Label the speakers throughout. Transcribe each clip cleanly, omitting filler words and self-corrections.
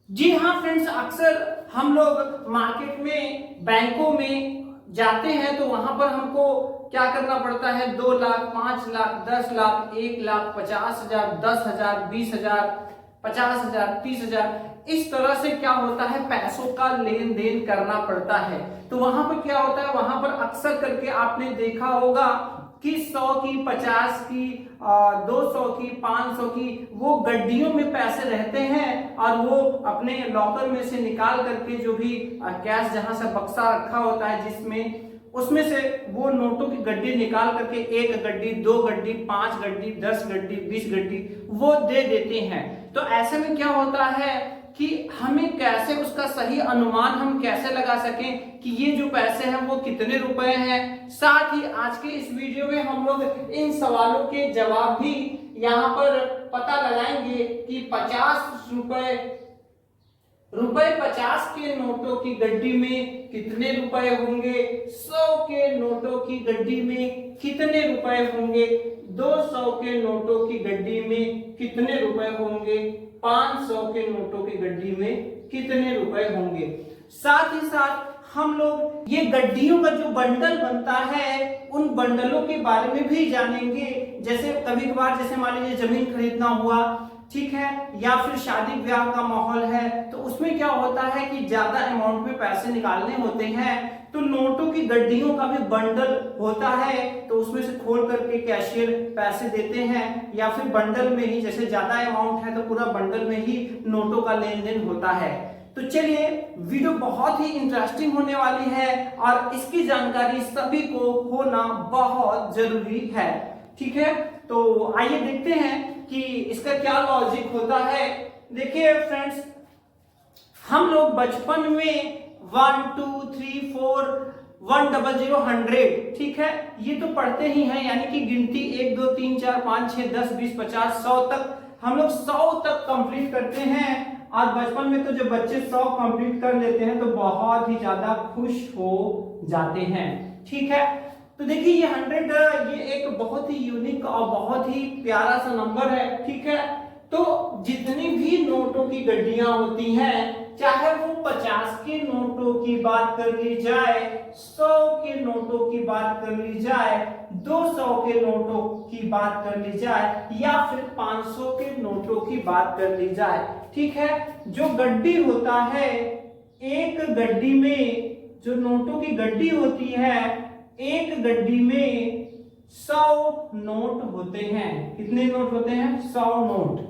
Speaker 1: जी हाँ फ्रेंड्स, अक्सर हम लोग मार्केट में बैंकों में जाते हैं तो वहां पर हमको क्या करना पड़ता है, 2 लाख, 5 लाख, 10 लाख, 1 लाख, 50,000, 10,000, 20,000, 50,000, 30,000, इस तरह से क्या होता है, पैसों का लेन देन करना पड़ता है। तो वहां पर क्या होता है, वहां पर अक्सर करके आपने देखा होगा कि 100 की, 50 की, 200 की, 500 की वो गड्डियों में पैसे रहते हैं और वो अपने लॉकर में से निकाल करके जो भी कैश जहां से बक्सा रखा होता है जिसमें, उसमें से वो नोटों की गड्डी निकाल करके 1 गड्डी, 2 गड्डी, 5 गड्डी, 10 गड्डी, 20 गड्डी वो दे देते हैं। तो ऐसे में क्या होता है कि हमें कैसे उसका सही अनुमान हम कैसे लगा सकें कि ये जो पैसे हैं वो कितने रुपए हैं। साथ ही आज के इस वीडियो में हम लोग इन सवालों के जवाब भी यहाँ पर पता लगाएंगे कि 50 के नोटों की गड्डी में कितने रुपए होंगे, 100 के नोटों की गड्डी में कितने रुपए होंगे, 200 के नोटों की गड्डी में कितने रुपए होंगे, 500 के नोटों की गड्डी में कितने रुपए होंगे। साथ ही साथ हम लोग ये गड्डियों का जो बंडल बनता है उन बंडलों के बारे में भी जानेंगे। जैसे कभी कभार जैसे मान लीजिए जमीन खरीदना हुआ, ठीक है, या फिर शादी ब्याह का माहौल है, तो उसमें क्या होता है कि ज्यादा अमाउंट में पैसे निकालने होते हैं तो नोटों की गड्डियों का भी बंडल होता है, तो उसमें से खोल करके कैशियर पैसे देते हैं, या फिर बंडल में ही जैसे ज्यादा अमाउंट है तो पूरा बंडल में ही नोटों का लेन देन होता है। तो चलिए, वीडियो बहुत ही इंटरेस्टिंग होने वाली है और इसकी जानकारी सभी को होना बहुत जरूरी है, ठीक है। तो आइए देखते हैं कि इसका क्या लॉजिक होता है। देखिए फ्रेंड्स, हम लोग बचपन में 1 2 3 4 100 100, ठीक है, ये तो पढ़ते ही हैं, यानी कि गिनती 1 2 3 4 5 6 10 20 50 100 तक हम लोग 100 तक कंप्लीट करते हैं। और बचपन में तो जब बच्चे 100 कंप्लीट कर लेते हैं तो बहुत ही ज्यादा खुश हो जाते हैं, ठीक है। तो देखिए ये 100 ये एक बहुत ही यूनिक और बहुत ही प्यारा सा नंबर है, ठीक है। तो जितनी भी नोटों की गड्डियां होती हैं, चाहे वो 50 के नोटों की बात कर ली जाए, 100 के नोटों की बात कर ली जाए, 200 के नोटों की बात कर ली जाए, या फिर 500 के नोटों की बात कर ली जाए, ठीक है, जो गड्डी होता है, एक गड्डी में जो नोटों की गड्डी होती है, एक गड्डी में 100 नोट होते हैं। कितने नोट होते हैं? 100 नोट।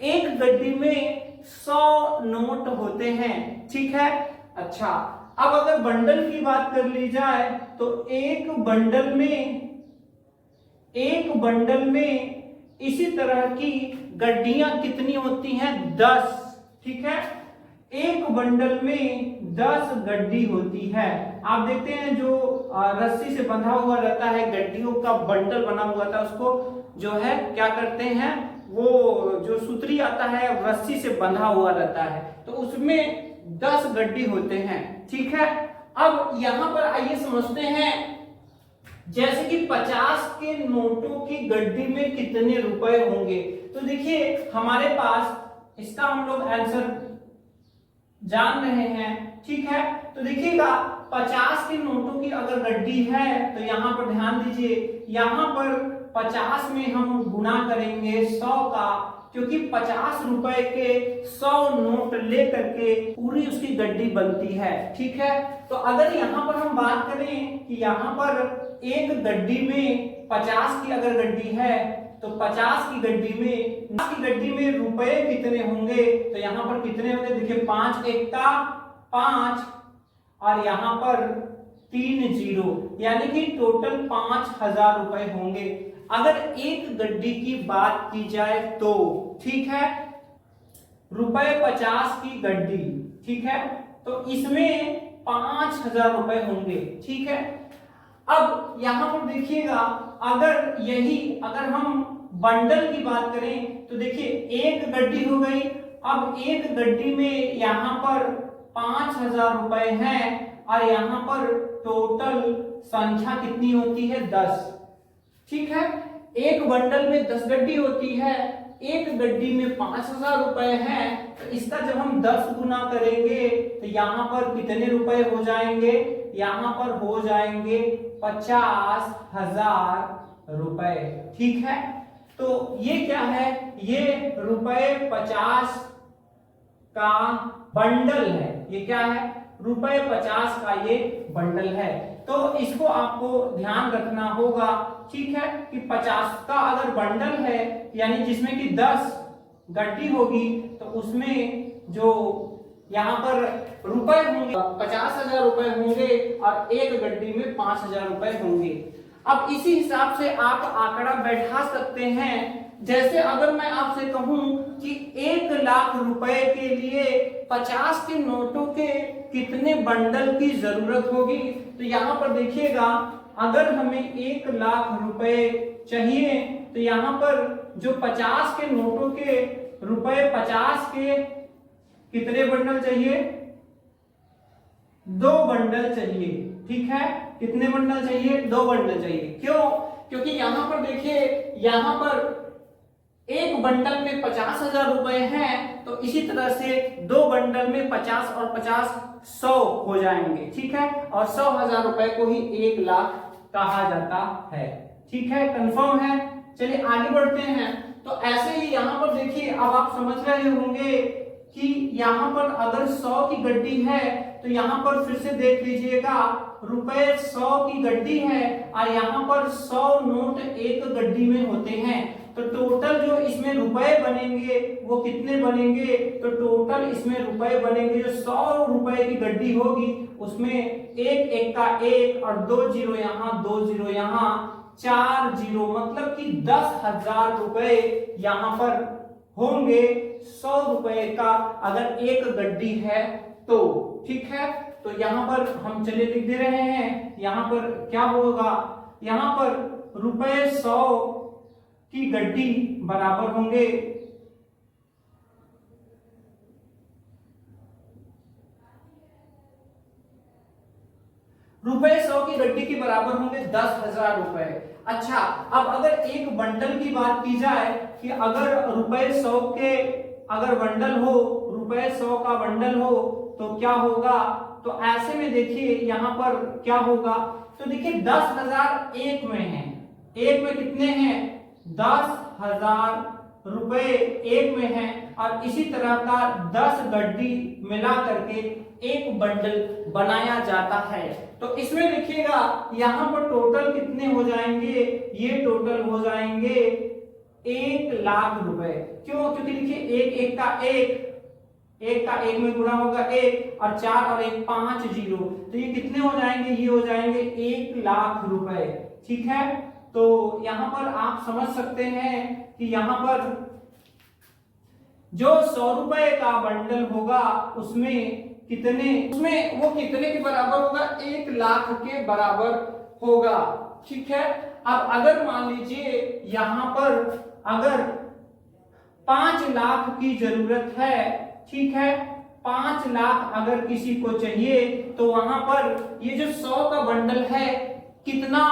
Speaker 1: एक गड्डी में 100 नोट होते हैं, ठीक है। अच्छा, अब अगर बंडल की बात कर ली जाए तो एक बंडल में इसी तरह की गड्डियां कितनी होती हैं? 10, ठीक है। एक बंडल में 10 गड्डी होती है। आप देखते हैं जो रस्सी से बंधा हुआ रहता है, गड्डियों का बंडल बना हुआ था, उसको जो है क्या करते हैं, वो जो सूतरी आता है रस्सी से बंधा हुआ रहता है, तो उसमें 10 गड्डी होते हैं, ठीक है। अब यहां पर आइए समझते हैं, जैसे कि 50 के नोटों की गड्डी में कितने रुपए होंगे। तो देखिए हमारे पास इसका हम लोग आंसर जान रहे हैं, ठीक है। तो देखिएगा 50 के नोटों की अगर गड्डी है तो यहां पर ध्यान दीजिए, यहां पर 50 में हम गुना करेंगे 100 का, क्योंकि 50 रुपए के 100 नोट लेकर के पूरी उसकी गड्डी बनती है, ठीक है। तो अगर यहां पर हम बात करें कि यहां पर एक गड्डी में 50 की अगर गड्डी है तो 50 की गड्डी में रुपए कितने होंगे, तो यहां पर कितने होंगे, देखिए 5 1 का 5 और यहां पर 3 0, यानी कि टोटल 5,000 रुपए होंगे अगर एक गड्डी की बात की जाए तो, ठीक है। रुपए 50 की गड्डी, ठीक है, तो इसमें 5,000 रुपए होंगे, ठीक है। अब यहां पर देखिएगा, अगर हम बंडल की बात करें तो देखिए एक गड्डी हो गई, अब एक गड्डी में यहां पर 5,000 रुपए हैं और यहां पर टोटल संख्या कितनी होती है? 10, ठीक है। एक बंडल में 10 गड्डी होती है, एक गड्डी में 5,000 रुपए है, तो इसका जब हम 10 गुना करेंगे तो यहाँ पर कितने रुपए हो जाएंगे, यहाँ पर हो जाएंगे 50,000 रुपए। ठीक है, तो ये क्या है, ये रुपए 50 का बंडल है। ये क्या है, रुपए 50 का ये बंडल है। तो इसको आपको ध्यान रखना होगा, ठीक है, कि 50 का अगर बंडल है यानी जिसमें कि 10 गड्डी होगी, तो उसमें जो यहाँ पर रुपए होंगे 50,000 रुपए होंगे और एक गड्डी में 5,000 रुपए होंगे। अब इसी हिसाब से आप आंकड़ा बैठा सकते हैं। जैसे अगर मैं आपसे कहूं कि 1,00,000 रुपए के लिए 50 के नोटों के कितने बंडल की जरूरत होगी, तो यहाँ पर देखिएगा, अगर हमें 1,00,000 रुपए चाहिए तो यहाँ पर जो 50 के नोटों के रुपए 50 के कितने बंडल चाहिए, 2 बंडल चाहिए। ठीक है, कितने बंडल चाहिए, 2 बंडल चाहिए। क्यों, क्योंकि यहाँ पर देखिए, यहाँ पर एक बंडल में 50,000 रुपए हैं, तो इसी तरह से 2 बंडल में 50 और 50 100 हो जाएंगे। ठीक है, और 100,000 रुपए को ही 1,00,000 कहा जाता है। ठीक है, कंफर्म है। चलिए आगे बढ़ते हैं। तो ऐसे ही यहाँ पर देखिए, अब आप समझ रहे होंगे कि यहाँ पर अगर 100 की गड्डी है, तो यहाँ पर फिर से देख लीजिएगा, रुपए 100 की गड्डी है और यहाँ पर 100 नोट एक गड्डी में होते हैं, तो टोटल जो इसमें रुपए बनेंगे वो कितने बनेंगे, तो टोटल इसमें रुपए बनेंगे, जो 100 रुपए की गड्डी होगी उसमें एक एक का एक और 2 जीरो यहाँ, 2 जीरो यहाँ, 4 जीरो, मतलब कि 10,000 रुपए यहाँ पर होंगे 100 रुपए का अगर एक गड्डी है तो। ठीक है, तो यहाँ पर हम चलिए लिख दे रहे हैं, यहाँ पर क्या होगा, यहाँ पर रुपए 100 की गड्डी बराबर होंगे रुपए 100 की गड्डी के बराबर होंगे 10,000 रुपए। अच्छा, अब अगर एक बंडल की बात की जाए कि अगर रुपए 100 के अगर बंडल हो, रुपए 100 का बंडल हो तो क्या होगा, तो ऐसे में देखिए यहाँ पर क्या होगा, तो देखिए 10,000 एक में है, एक में कितने हैं, 10,000 रुपए एक में है, और इसी तरह का 10 गड्डी मिला करके एक बंडल बनाया जाता है। तो इसमें देखिएगा यहाँ पर टोटल कितने हो जाएंगे, ये टोटल हो जाएंगे 1,00,000 रुपए। क्यों, क्योंकि देखिए एक एक का एक में गुणा होगा 1 और 4 और 1 5 जीरो, तो ये कितने हो जाएंगे, ये हो जाएंगे 1,00,000 रुपए। ठीक है, तो यहाँ पर आप समझ सकते हैं कि यहाँ पर जो 100 रुपए का बंडल होगा उसमें वो कितने के बराबर होगा, 1,00,000 के बराबर होगा। ठीक है, अब अगर मान लीजिए यहाँ पर अगर 5,00,000 की जरूरत है, ठीक है, 5,00,000 अगर किसी को चाहिए, तो वहां पर ये जो 100 का बंडल है कितना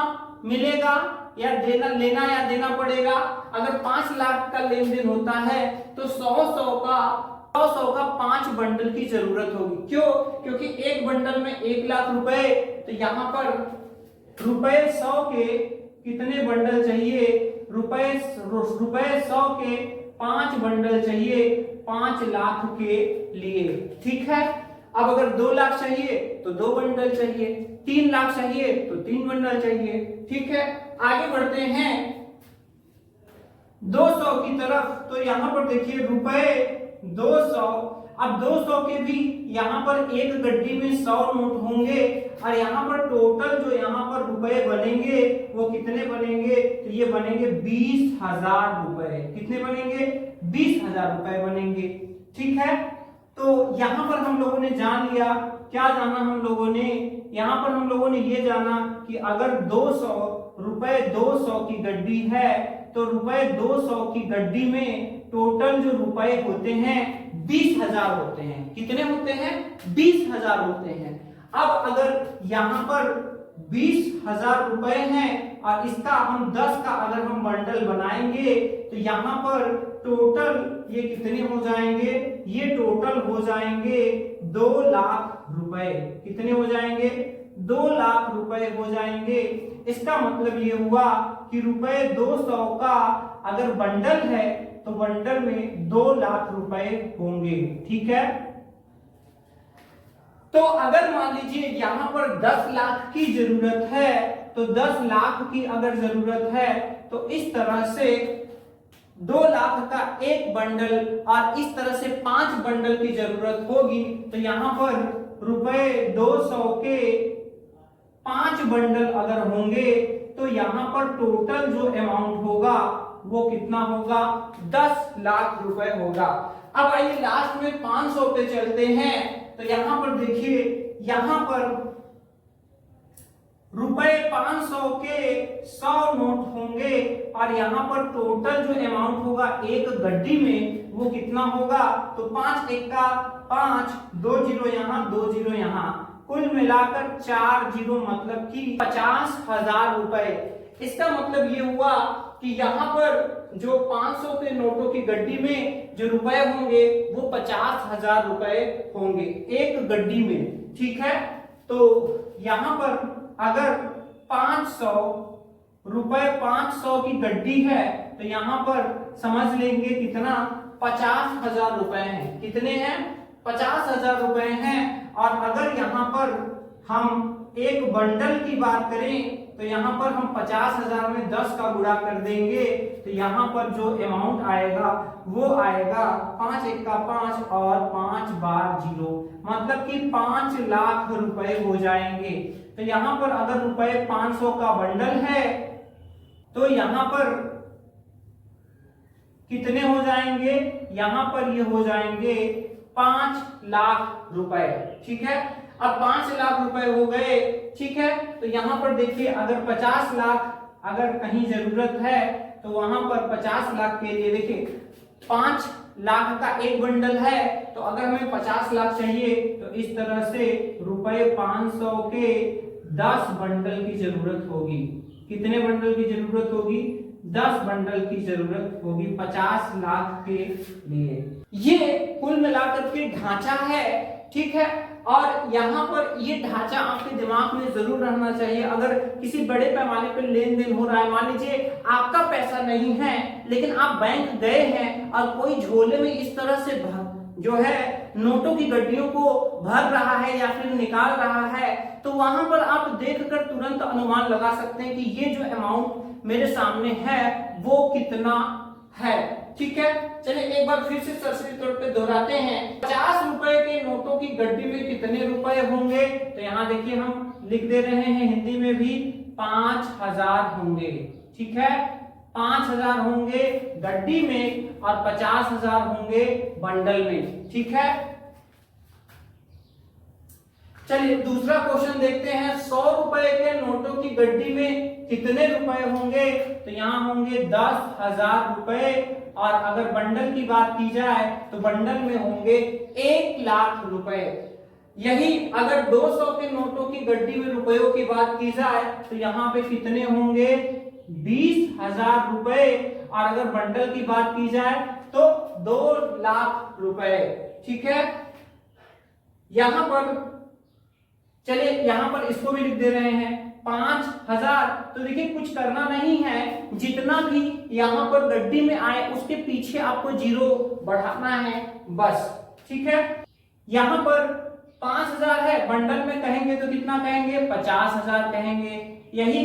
Speaker 1: मिलेगा, या लेना या देना पड़ेगा। अगर 5,00,000 का लेन देन होता है तो 100 का 5 बंडल की जरूरत होगी। क्यों, क्योंकि एक बंडल में 1,00,000 रुपए, तो यहाँ पर रुपए 100 के कितने बंडल चाहिए, रुपए 100 के 5 बंडल चाहिए 5,00,000 के लिए। ठीक है, अब अगर 2,00,000 चाहिए तो 2 बंडल चाहिए, 3,00,000 चाहिए तो 3 बंडल चाहिए। ठीक है, आगे बढ़ते हैं 200 की तरफ। तो यहाँ पर देखिए रुपए 200, अब 200 के भी यहाँ पर एक गड्डी में 100 नोट होंगे, और यहाँ पर टोटल जो यहाँ पर रुपए बनेंगे वो कितने बनेंगे, तो ये बनेंगे 20,000 रुपए। कितने बनेंगे, 20,000 रुपए बनेंगे। ठीक है, तो यहाँ पर हम लोगों ने जान लिया, क्या जाना हम लोगों ने, यहाँ पर हम लोगों ने ये जाना कि अगर 200 की गड्डी है, तो रुपए 200 की गड्डी में टोटल जो रुपए होते हैं 20,000 होते हैं। कितने होते हैं, 20,000 होते हैं। अब अगर यहाँ पर 20,000 रुपए हैं और इसका हम 10 का अगर हम बंडल बनाएंगे तो यहाँ पर टोटल ये कितने हो जाएंगे, ये टोटल हो जाएंगे 2 लाख रुपए। कितने हो जाएंगे, 2 लाख रुपए हो जाएंगे। इसका मतलब ये हुआ कि रुपए 200 का अगर बंडल है तो बंडल में 2 लाख रुपए होंगे। ठीक है, तो अगर मान लीजिए यहां पर 10 लाख की जरूरत है तो 10 लाख की अगर जरूरत है तो इस तरह से 2 लाख का एक बंडल और इस तरह से 5 बंडल की जरूरत होगी। तो यहां पर रुपए 200 के 5 बंडल अगर होंगे तो यहां पर टोटल जो अमाउंट होगा वो कितना होगा, 10 लाख रुपए होगा। अब आइए लास्ट में 500 पे चलते हैं। तो यहां पर देखिए, यहां पर रुपए 500 के 100 नोट होंगे और यहां पर टोटल जो अमाउंट होगा एक गड्डी में वो कितना होगा, तो 5 एक्का 5, 2 जीरो यहां 2 जीरो यहां, कुल मिलाकर 4 जीरो मतलब कि 50,000 रुपए। इसका मतलब ये हुआ कि यहाँ पर जो 500 के नोटों की गड्डी में जो रुपए होंगे वो 50,000 रुपए होंगे एक गड्डी में। ठीक है, तो यहाँ पर अगर 500 रुपए 500 की गड्डी है तो यहाँ पर समझ लेंगे कितना, 50,000 रुपए हैं। कितने हैं, 50,000 रुपए हैं। और अगर यहाँ पर हम एक बंडल की बात करें तो यहाँ पर हम 50,000 में 10 का गुणा कर देंगे तो यहाँ पर जो अमाउंट आएगा वो आएगा 5 एक्का 5 और 5 बार जीरो, मतलब कि 5 लाख रुपए हो जाएंगे। तो यहाँ पर अगर रुपए 500 का बंडल है तो यहाँ पर कितने हो जाएंगे, यहाँ पर ये हो जाएंगे 5 लाख रुपए। ठीक है, अब 5 लाख रुपए हो गए। ठीक है, तो यहाँ पर देखिए अगर 50 लाख अगर कहीं जरूरत है तो वहां पर 50 लाख के लिए देखिए 5 लाख का एक बंडल है तो अगर हमें 50 लाख चाहिए तो इस तरह से रुपए 500 के 10 बंडल की जरूरत होगी। कितने बंडल की जरूरत होगी, 10 बंडल की जरूरत होगी 50 लाख के लिए। ये कुल मिलाकर के ढांचा है। ठीक है, और यहाँ पर ये ढांचा आपके दिमाग में जरूर रहना चाहिए। अगर किसी बड़े पैमाने पर लेन देन हो रहा है, मान लीजिए आपका पैसा नहीं है लेकिन आप बैंक गए हैं और कोई झोले में इस तरह से जो है नोटों की गड्डियों को भर रहा है या फिर निकाल रहा है, तो वहां पर आप देखकर तुरंत अनुमान लगा सकते हैं कि ये जो अमाउंट मेरे सामने है वो कितना है। ठीक है, चलिए एक बार फिर से सरसरी तौर पे दोहराते हैं। 50 रुपए के नोटों की गड्डी में कितने रुपए होंगे, तो यहाँ देखिए हम लिख दे रहे हैं हिंदी में भी 5,000 होंगे। ठीक है, 5,000 होंगे गड्डी में और 50,000 होंगे बंडल में। ठीक है, चलिए दूसरा क्वेश्चन देखते हैं। 100 रुपए के नोटों की गड्डी में कितने रुपए होंगे, तो यहाँ होंगे 10,000 रुपए और अगर बंडल की बात की जाए तो बंडल में होंगे 1 लाख रुपए। यही अगर 200 के नोटों की गड्डी में रुपयों की बात की जाए तो यहाँ पे कितने होंगे, 20,000 रुपए और अगर बंडल की बात की जाए तो 2 लाख रुपए। ठीक है, यहां पर चलिए यहां पर इसको भी लिख दे रहे हैं 5,000। तो देखिए कुछ करना नहीं है, जितना भी यहां पर गड्डी में आए उसके पीछे आपको जीरो बढ़ाना है बस। ठीक है, यहां पर 5,000 है, बंडल में कहेंगे तो कितना कहेंगे, 50,000 कहेंगे। यही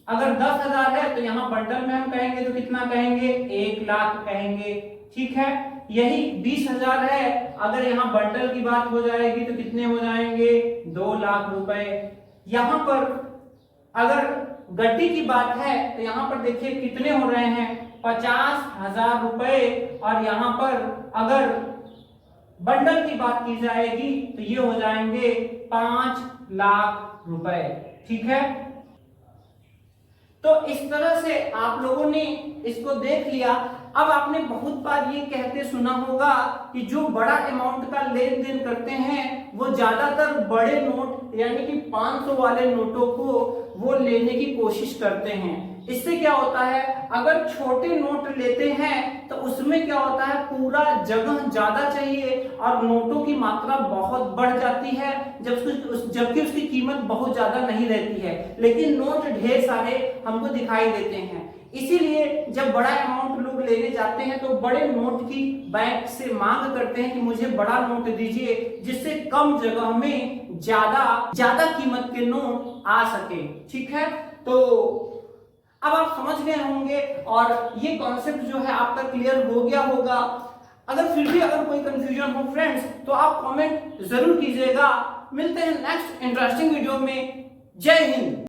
Speaker 1: अगर 10,000 है तो यहाँ बंडल में हम कहेंगे तो कितना कहेंगे, 1 लाख कहेंगे। ठीक है, यही 20,000 है, अगर यहाँ बंडल की बात हो जाएगी तो कितने हो जाएंगे, 2 लाख रुपए। यहाँ पर अगर गड्डी की बात है तो यहाँ पर देखिए कितने हो रहे हैं, 50,000 रुपए और यहाँ पर अगर बंडल की बात की जाएगी तो ये हो जाएंगे 5 लाख रुपए। ठीक है, तो इस तरह से आप लोगों ने इसको देख लिया। अब आपने बहुत बार ये कहते सुना होगा कि जो बड़ा अमाउंट का लेन देन करते हैं वो ज्यादातर बड़े नोट यानी कि 500 वाले नोटों को वो लेने की कोशिश करते हैं। इससे क्या होता है, अगर छोटे नोट लेते हैं तो उसमें क्या होता है, पूरा जगह ज्यादा चाहिए और नोटों की मात्रा बहुत बढ़ जाती है, जबकि उसकी कीमत बहुत ज्यादा नहीं रहती है, लेकिन नोट ढेर सारे हमको दिखाई देते हैं। इसीलिए जब बड़ा अमाउंट लोग लेने जाते हैं तो बड़े नोट की बैंक से मांग करते हैं कि मुझे बड़ा नोट दीजिए, जिससे कम जगह में ज्यादा कीमत के नोट आ सके। ठीक है, तो अब आप समझ गए होंगे और ये कॉन्सेप्ट जो है आपका क्लियर हो गया होगा। अगर फिर भी अगर कोई कंफ्यूजन हो फ्रेंड्स तो आप कमेंट जरूर कीजिएगा। मिलते हैं नेक्स्ट इंटरेस्टिंग वीडियो में। जय हिंद।